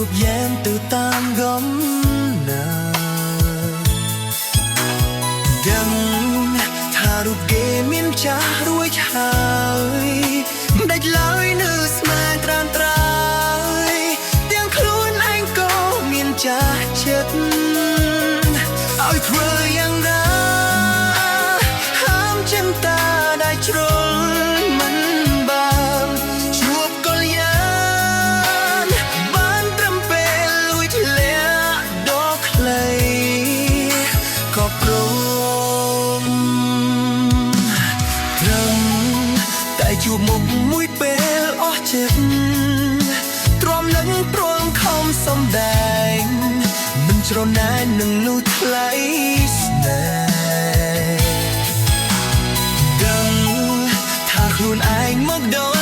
គ្រប់យ៉ាងទៅតាមគំនិតដឹងថារូបគេមានចាស់រួចហើយមិនដាច់ឡើយនៅស្នេហ៍ត្រានត្រើយទាំងខ្លួនឯងក៏មានចាស់ចិត្តឲ្យធ្វើយ៉ាងណាហាមចិន្តាដែលជ្រុលមិនបានជួបកលយានបានត្រឹមពេលលួចលាក់ដ៏ខ្លីក៏ព្រមត្រឹមតែជួបមុខមួយពេលអស់ចិត្តទ្រាំនឹងព្រមខំសំដែងមិនច្រណែននឹងលូថ្លៃស្នេហ៍ដឹងថាខ្លួនឯងមកដល់